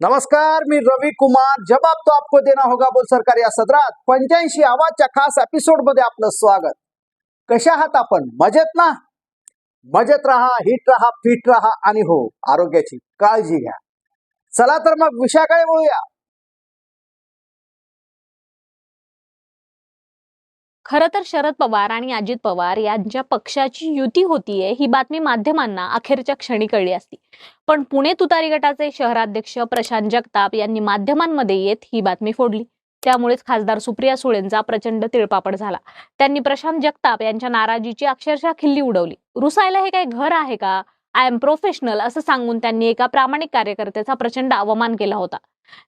नमस्कार, मी रवी कुमार. जवाब तो आपको देना होगा बोल सरकार या सदरात 85व्या खास एपिसोड मध्ये आपलं स्वागत. कशा आहात आपण? मजेत ना? मजेत राहा, हिट राहा, फिट राहा आणि हो, आरोग्याची काळजी घ्या. चला तर मग विषयाकडे वळूया. खरं तर शरद पवार आणि अजित पवार यांच्या पक्षाची युती होतीये ही बातमी माध्यमांना अखेरच्या क्षणी कळली असती. पण पुणे तुतारी गटाचे शहराध्यक्ष प्रशांत जगताप यांनी माध्यमांमध्ये येत ही बातमी फोडली. त्यामुळेच खासदार सुप्रिया सुळेंचा प्रचंड तिळपापड झाला. त्यांनी प्रशांत जगताप यांच्या नाराजीची अक्षरशः खिल्ली उडवली. रुसायला हे काय घर आहे का? आय एम प्रोफेशनल असं सांगून त्यांनी एका प्रामाणिक कार्यकर्त्याचा प्रचंड अवमान केला होता.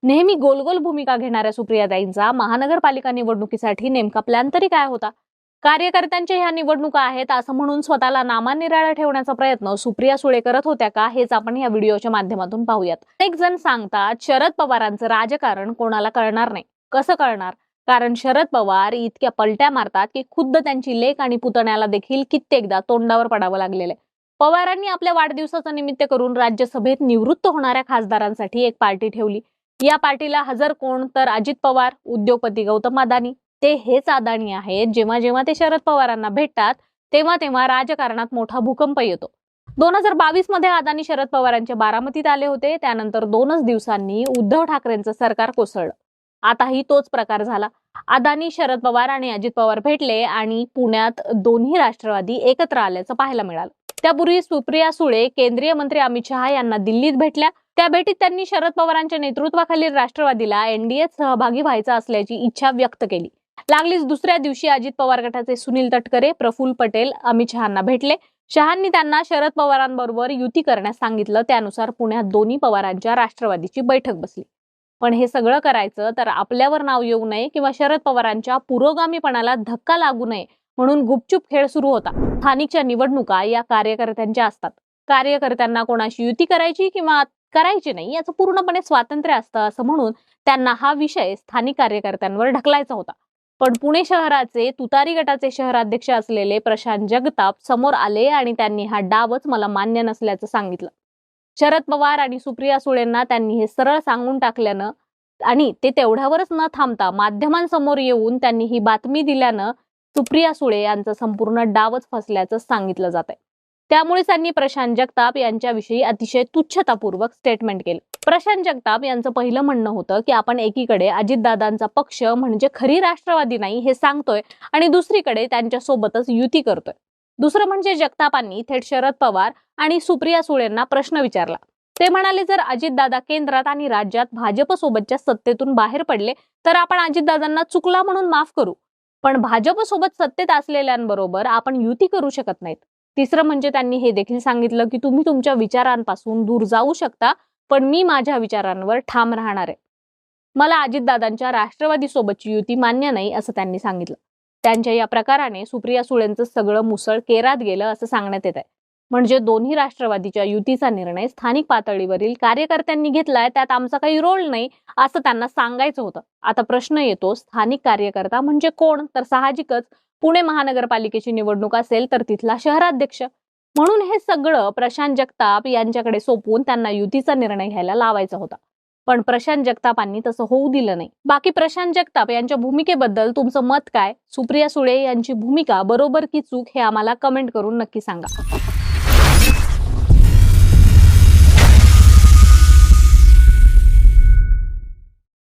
नेहमी गोल गोल भूमिका घेणाऱ्या सुप्रियाताईंचा महानगरपालिका निवडणुकीसाठी नेमका प्लॅन तरी काय होता? कार्यकर्त्यांच्या ह्या निवडणुका आहेत असं म्हणून स्वतःला नामानिराळा ठेवण्याचा प्रयत्न सुप्रिया सुळे करत होत्या का, हेच आपण या व्हिडिओच्या माध्यमातून पाहूयात. अनेक जण सांगतात शरद पवारांचं राजकारण कोणाला कळणार नाही. कसं कळणार? कारण शरद पवार इतक्या पलट्या मारतात की खुद्द त्यांची लेक आणि पुतण्याला देखील कित्येकदा तोंडावर पडावं लागलेलं आहे. पवारांनी आपल्या वाढदिवसाचं निमित्त करून राज्यसभेत निवृत्त होणाऱ्या खासदारांसाठी एक पार्टी ठेवली. या पार्टीला हजर कोण? तर अजित पवार, उद्योगपती गौतम अदानी. ते हेच अदानी आहेत जेव्हा जेव्हा ते शरद पवारांना भेटतात तेव्हा तेव्हा राजकारणात मोठा भूकंप येतो. 2022 मध्ये अदानी शरद पवारांच्या बारामतीत आले होते. त्यानंतर 2च दिवसांनी उद्धव ठाकरेंचं सरकार कोसळलं. आताही तोच प्रकार झाला. अदानी, शरद पवार आणि अजित पवार भेटले आणि पुण्यात दोन्ही राष्ट्रवादी एकत्र आल्याचं पाहायला मिळालं. त्यापूर्वी सुप्रिया सुळे केंद्रीय मंत्री अमित शहा यांना दिल्लीत भेटल्या. त्या भेटीत त्यांनी शरद पवारांच्या नेतृत्वाखालील राष्ट्रवादीला एनडीएत सहभागी व्हायचं असल्याची इच्छा व्यक्त केली. लागलीच दुसऱ्या दिवशी अजित पवार गटाचे सुनील तटकरे, प्रफुल्ल पटेल अमित शहांना भेटले. शहांनी त्यांना शरद पवारांबरोबर युती करण्यास सांगितलं. त्यानुसार पुण्यात दोन्ही पवारांच्या राष्ट्रवादीची बैठक बसली. पण हे सगळं करायचं तर आपल्यावर नाव येऊ नये किंवा शरद पवारांच्या पुरोगामीपणाला धक्का लागू नये म्हणून गुपचूप खेळ सुरू होता. स्थानिकच्या निवडणुका या कार्यकर्त्यांच्या असतात. कार्यकर्त्यांना कोणाशी युती करायची किंवा करायची नाही याचं पूर्णपणे स्वातंत्र्य असतं असं म्हणून त्यांना हा विषय स्थानिक कार्यकर्त्यांवर ढकलायचा होता. पण पुणे शहराचे तुतारी गटाचे शहराध्यक्ष असलेले प्रशांत जगताप समोर आले आणि त्यांनी हा डावच मला मान्य नसल्याचं सांगितलं. शरद पवार आणि सुप्रिया सुळेंना त्यांनी हे सरळ सांगून टाकल्यानं आणि ते तेवढ्यावरच न थांबता माध्यमांसमोर येऊन त्यांनी ही बातमी दिल्यानं सुप्रिया सुळे यांचं संपूर्ण डावच फसल्याचं सांगितलं जात आहे. त्यामुळे त्यांनी प्रशांत जगताप यांच्याविषयी अतिशय तुच्छतापूर्वक स्टेटमेंट केलं. प्रशांत जगताप यांचं पहिलं म्हणणं होतं की आपण एकीकडे अजितदादांचा पक्ष म्हणजे खरी राष्ट्रवादी नाही हे सांगतोय आणि दुसरीकडे त्यांच्या सोबतच युती करतोय. दुसरं म्हणजे जगतापांनी थेट शरद पवार आणि सुप्रिया सुळेंना प्रश्न विचारला. ते म्हणाले जर अजितदादा केंद्रात आणि राज्यात भाजप सोबतच्या सत्तेतून बाहेर पडले तर आपण अजितदादांना चुकला म्हणून माफ करू, पण भाजप सोबत सत्तेत असलेल्यांबरोबर आपण युती करू शकत नाहीत. तिसरं म्हणजे त्यांनी हे देखील सांगितलं की तुम्ही तुमच्या विचारांपासून दूर जाऊ शकता पण मी माझ्या विचारांवर ठाम राहणार आहे. मला अजितदादांच्या राष्ट्रवादी सोबतची युती मान्य नाही असं त्यांनी सांगितलं. त्यांच्या या प्रकाराने सुप्रिया सुळेंचं सगळं मुसळ केरात गेलं असं सांगण्यात येत आहे. म्हणजे दोन्ही राष्ट्रवादीच्या युतीचा निर्णय स्थानिक पातळीवरील कार्यकर्त्यांनी घेतलाय, त्यात आमचा काही रोल नाही असं त्यांना सांगायचं होतं. आता प्रश्न येतो स्थानिक कार्यकर्ता म्हणजे कोण? तर साहजिकच पुणे महानगरपालिकेची निवडणूक असेल तर तिथला शहराध्यक्ष. म्हणून हे सगळं प्रशांत जगताप यांच्याकडे सोपवून त्यांना युतीचा निर्णय घ्यायला लावायचा होता. पण प्रशांत जगतापांनी तसं होऊ दिलं नाही. बाकी प्रशांत जगताप यांच्या भूमिकेबद्दल तुमचं मत काय? सुप्रिया सुळे यांची भूमिका बरोबर की चूक हे आम्हाला कमेंट करून नक्की सांगा.